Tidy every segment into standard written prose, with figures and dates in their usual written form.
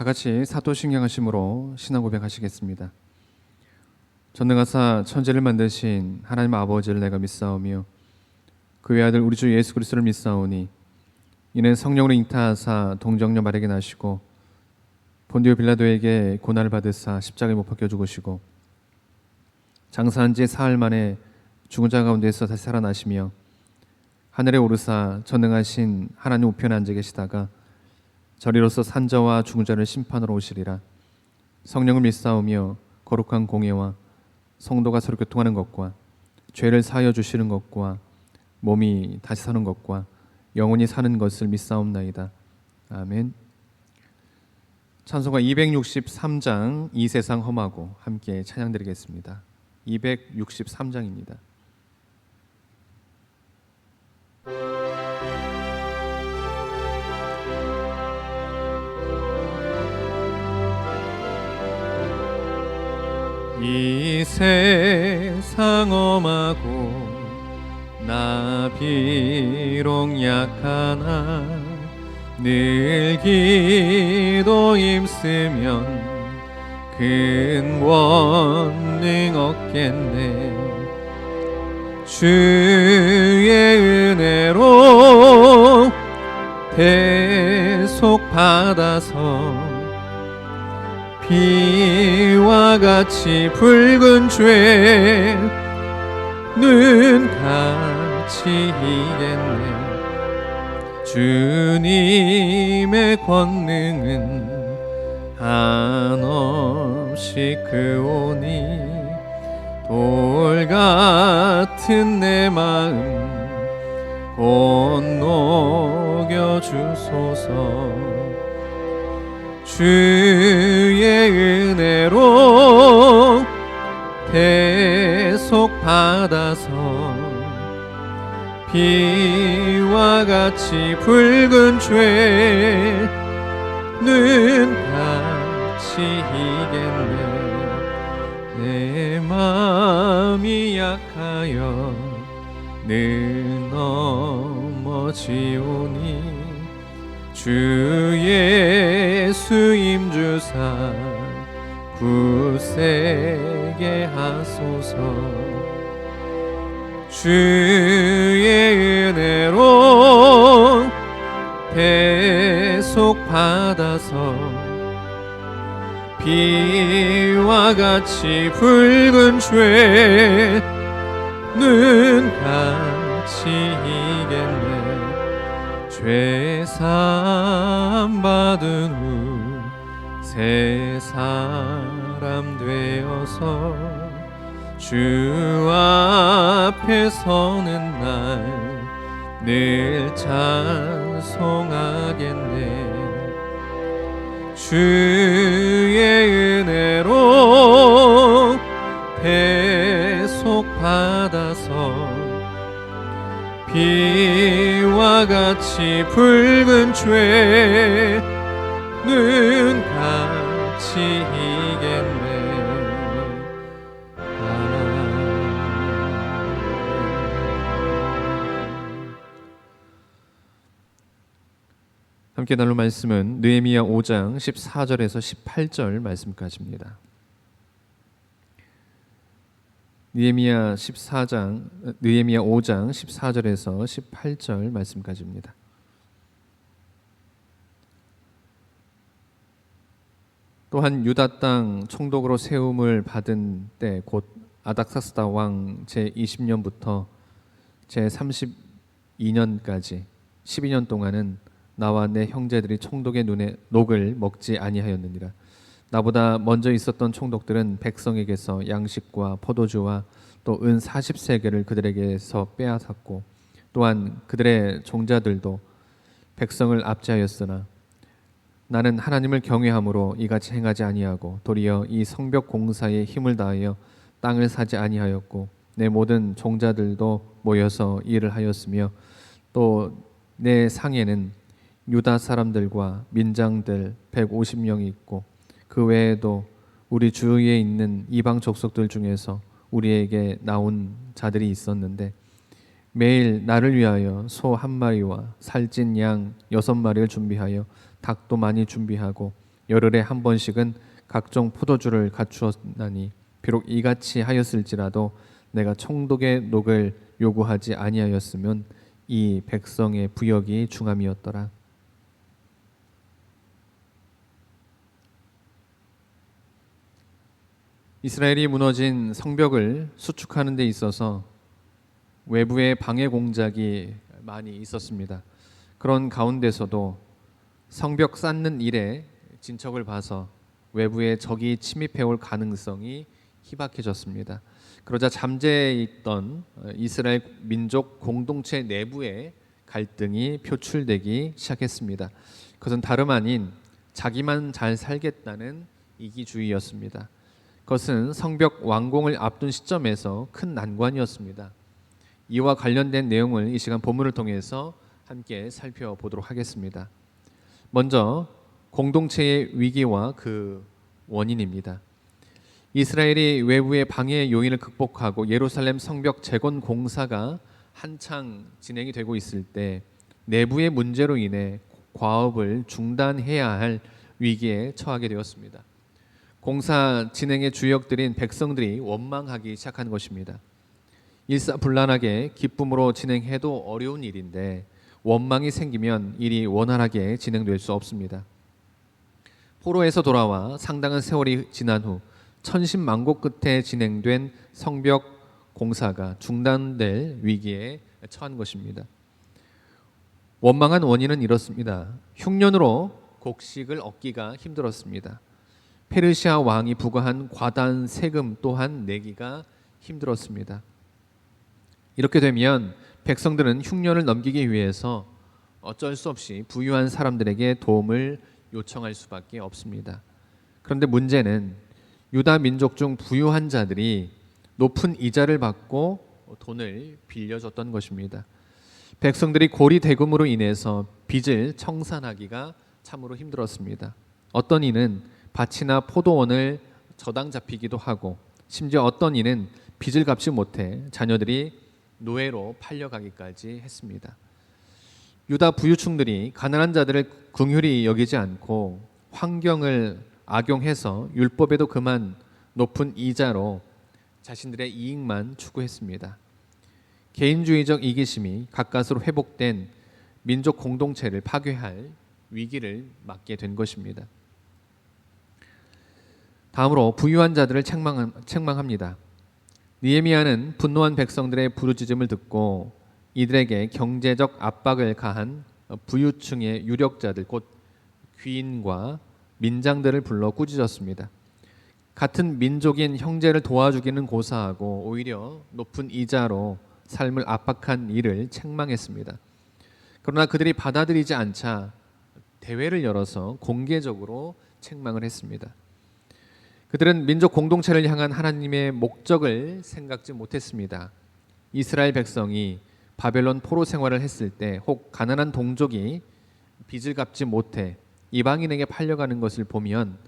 다 같이 사도신경하심으로 신앙 고백하시겠습니다. 전능하사 천지를 만드신 하나님 아버지를 내가 믿사오며 그의 아들 우리 주 예수 그리스도를 믿사오니 이는 성령으로 잉타하사 동정녀 마리아에게 나시고 본디오 빌라도에게 고난을 받으사 십자가에 못 박혀 죽으시고 장사한 지 사흘 만에 죽은 자 가운데서 다시 살아나시며 하늘에 오르사 전능하신 하나님 우편에 앉아 계시다가 저리로서 산자와 죽은 자를 심판하러 오시리라. 성령을 믿사오며 거룩한 공예와 성도가 서로 교통하는 것과 죄를 사하여 주시는 것과 몸이 다시 사는 것과 영원히 사는 것을 믿사옵나이다. 아멘. 찬송가 263장 이 세상 험하고 함께 찬양드리겠습니다. 263장입니다. 이 세상 험하고 나 비록 약하나 늘 기도 힘쓰면 큰 권능 얻겠네. 주의 은혜로 대속 받아서 비와 같이 붉은 죄는 같이 이겠네. 주님의 권능은 한없이 크오니 돌 같은 내 마음 곧 녹여주소서. 주의 은혜로 대속 받아서 비와 같이 붉은 죄는 같이 이겠네. 내 마음이 약하여 늘 넘어지오니 주 예수 임주사 굳세게 하소서. 주의 은혜로 대속 받아서 비와 같이 붉은 죄는 같이 이겠네. 죄 사함 받은 후 새 사람 되어서 주 앞에 서는 날 늘 찬송하겠네. 주의 은혜로 대속 받아서 비와 같이 붉은 죄는 같이 이겠네. 함께 나눌 말씀은 느헤미야 5장 14절에서 18절 말씀까지입니다. 느헤미야 5장 14절에서 18절 말씀까지입니다. 또한 유다 땅 총독으로 세움을 받은 때 곧 아닥사스다 왕 제20년부터 제32년까지 12년 동안은 나와 내 형제들이 총독의 눈에 녹을 먹지 아니하였느니라. 나보다 먼저 있었던 총독들은 백성에게서 양식과 포도주와 또 은 40세겔을 그들에게서 빼앗았고 또한 그들의 종자들도 백성을 압제하였으나 나는 하나님을 경외함으로 이같이 행하지 아니하고 도리어 이 성벽 공사에 힘을 다하여 땅을 사지 아니하였고 내 모든 종자들도 모여서 일을 하였으며 또 내 상에는 유다 사람들과 민장들 150명이 있고 그 외에도 우리 주위에 있는 이방 족속들 중에서 우리에게 나온 자들이 있었는데 매일 나를 위하여 소 1마리와 살찐 양 6마리를 준비하여 닭도 많이 준비하고 열흘에 한 번씩은 각종 포도주를 갖추었나니 비록 이같이 하였을지라도 내가 총독의 녹을 요구하지 아니하였으면 이 백성의 부역이 중함이었더라. 이스라엘이 무너진 성벽을 수축하는 데 있어서 외부의 방해 공작이 많이 있었습니다. 그런 가운데서도 성벽 쌓는 일에 진척을 봐서 외부의 적이 침입해올 가능성이 희박해졌습니다. 그러자 잠재해 있던 이스라엘 민족 공동체 내부의 갈등이 표출되기 시작했습니다. 그것은 다름 아닌 자기만 잘 살겠다는 이기주의였습니다. 그것은 성벽 완공을 앞둔 시점에서 큰 난관이었습니다. 이와 관련된 내용을 이 시간 본문을 통해서 함께 살펴보도록 하겠습니다. 먼저 공동체의 위기와 그 원인입니다. 이스라엘이 외부의 방해 요인을 극복하고 예루살렘 성벽 재건 공사가 한창 진행이 되고 있을 때 내부의 문제로 인해 과업을 중단해야 할 위기에 처하게 되었습니다. 공사 진행의 주역들인 백성들이 원망하기 시작한 것입니다. 일사불란하게 기쁨으로 진행해도 어려운 일인데 원망이 생기면 일이 원활하게 진행될 수 없습니다. 포로에서 돌아와 상당한 세월이 지난 후 천신만고 끝에 진행된 성벽 공사가 중단될 위기에 처한 것입니다. 원망한 원인은 이렇습니다. 흉년으로 곡식을 얻기가 힘들었습니다. 페르시아 왕이 부과한 과다한 세금 또한 내기가 힘들었습니다. 이렇게 되면 백성들은 흉년을 넘기기 위해서 어쩔 수 없이 부유한 사람들에게 도움을 요청할 수밖에 없습니다. 그런데 문제는 유다 민족 중 부유한 자들이 높은 이자를 받고 돈을 빌려줬던 것입니다. 백성들이 고리대금으로 인해서 빚을 청산하기가 참으로 힘들었습니다. 어떤 이는 밭이나 포도원을 저당 잡히기도 하고 심지어 어떤 이는 빚을 갚지 못해 자녀들이 노예로 팔려가기까지 했습니다. 유다 부유층들이 가난한 자들을 긍휼히 여기지 않고 환경을 악용해서 율법에도 그만 높은 이자로 자신들의 이익만 추구했습니다. 개인주의적 이기심이 가까스로 회복된 민족 공동체를 파괴할 위기를 맞게 된 것입니다. 다음으로 부유한 자들을 책망합니다. 느헤미야는 분노한 백성들의 부르짖음을 듣고 이들에게 경제적 압박을 가한 부유층의 유력자들 곧 귀인과 민장들을 불러 꾸짖었습니다. 같은 민족인 형제를 도와주기는 고사하고 오히려 높은 이자로 삶을 압박한 이를 책망했습니다. 그러나 그들이 받아들이지 않자 대회를 열어서 공개적으로 책망을 했습니다. 그들은 민족 공동체를 향한 하나님의 목적을 생각지 못했습니다. 이스라엘 백성이 바벨론 포로 생활을 했을 때 혹 가난한 동족이 빚을 갚지 못해 이방인에게 팔려가는 것을 보면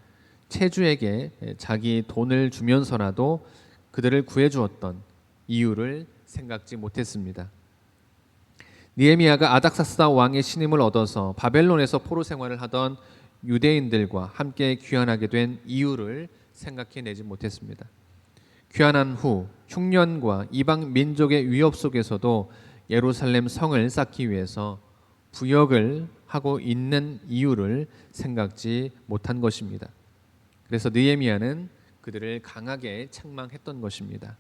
체주에게 자기 돈을 주면서라도 그들을 구해주었던 이유를 생각지 못했습니다. 느헤미야가 아닥사스다 왕의 신임을 얻어서 바벨론에서 포로 생활을 하던 유대인들과 함께 귀환하게 된 이유를 생각해내지 못했습니다. 귀환한 후 흉년과 이방 민족의 위협 속에서도 예루살렘 성을 쌓기 위해서 부역을 하고 있는 이유를 생각지 못한 것입니다. 그래서 느헤미야는 그들을 강하게 책망했던 것입니다.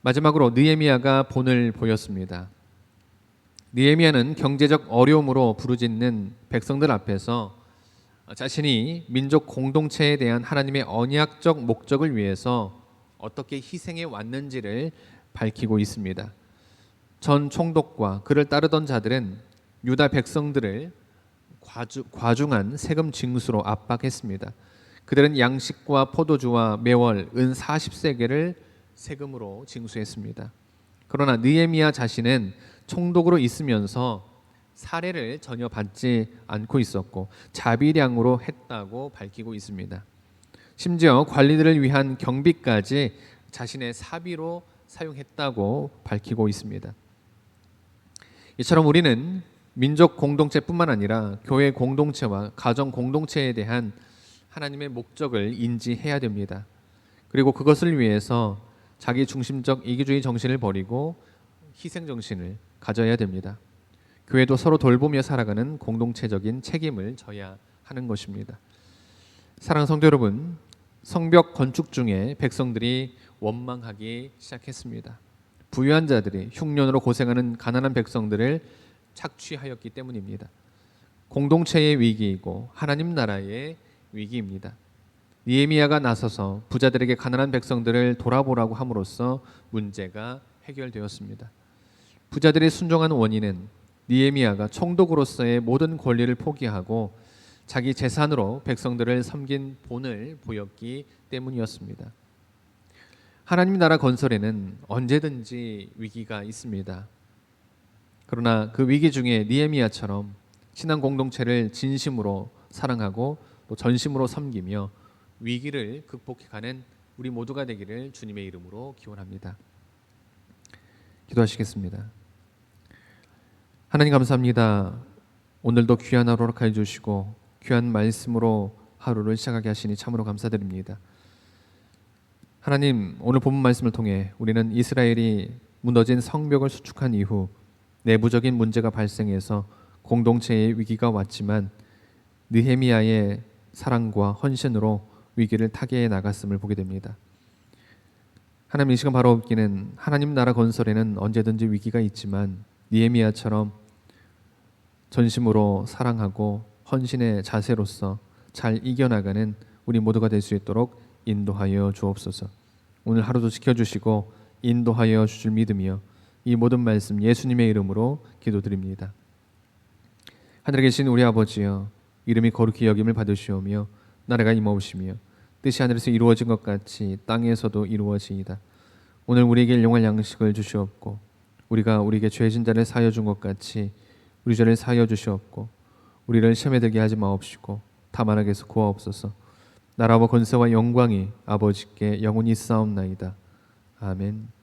마지막으로 느헤미야가 본을 보였습니다. 느헤미야는 경제적 어려움으로 부르짖는 백성들 앞에서 자신이 민족 공동체에 대한 하나님의 언약적 목적을 위해서 어떻게 희생해 왔는지를 밝히고 있습니다. 전 총독과 그를 따르던 자들은 유다 백성들을 과중한 세금 징수로 압박했습니다. 그들은 양식과 포도주와 매월 은 40세겔을 세금으로 징수했습니다. 그러나 느헤미야 자신은 총독으로 있으면서 사례를 전혀 받지 않고 있었고 자비량으로 했다고 밝히고 있습니다. 심지어 관리들을 위한 경비까지 자신의 사비로 사용했다고 밝히고 있습니다. 이처럼 우리는 민족 공동체뿐만 아니라 교회 공동체와 가정 공동체에 대한 하나님의 목적을 인지해야 됩니다. 그리고 그것을 위해서 자기 중심적 이기주의 정신을 버리고 희생 정신을 가져야 됩니다. 교회도 서로 돌보며 살아가는 공동체적인 책임을 져야 하는 것입니다. 사랑하는 성도 여러분, 성벽 건축 중에 백성들이 원망하기 시작했습니다. 부유한 자들이 흉년으로 고생하는 가난한 백성들을 착취하였기 때문입니다. 공동체의 위기이고 하나님 나라의 위기입니다. 느헤미야가 나서서 부자들에게 가난한 백성들을 돌아보라고 함으로써 문제가 해결되었습니다. 부자들이 순종한 원인은 느헤미야가 총독으로서의 모든 권리를 포기하고 자기 재산으로 백성들을 섬긴 본을 보였기 때문이었습니다. 하나님 나라 건설에는 언제든지 위기가 있습니다. 그러나 그 위기 중에 느헤미야처럼 신앙 공동체를 진심으로 사랑하고 또 전심으로 섬기며 위기를 극복해가는 우리 모두가 되기를 주님의 이름으로 기원합니다. 기도하시겠습니다. 하나님 감사합니다. 오늘도 귀한 하루 허락하여 주시고 귀한 말씀으로 하루를 시작하게 하시니 참으로 감사드립니다. 하나님, 오늘 본문 말씀을 통해 우리는 이스라엘이 무너진 성벽을 수축한 이후 내부적인 문제가 발생해서 공동체의 위기가 왔지만 느헤미야의 사랑과 헌신으로 위기를 타개해 나갔음을 보게 됩니다. 하나님, 이 시간 바로 얻기는 하나님 나라 건설에는 언제든지 위기가 있지만 느헤미야처럼 전심으로 사랑하고 헌신의 자세로서 잘 이겨나가는 우리 모두가 될 수 있도록 인도하여 주옵소서. 오늘 하루도 지켜주시고 인도하여 주실 믿으며 이 모든 말씀 예수님의 이름으로 기도드립니다. 하늘에 계신 우리 아버지여, 이름이 거룩히 여김을 받으시오며 나라가 임하오시며 뜻이 하늘에서 이루어진 것 같이 땅에서도 이루어지이다. 오늘 우리에게 일용할 양식을 주시옵고 우리가 우리에게 죄진 자를 사하여 준 것 같이 우리 죄를 사하여 주시옵고 우리를 시험에 들게 하지 마옵시고 다만 악에서 구하옵소서. 나라와 권세와 영광이 아버지께 영원히 있사옵나이다. 아멘.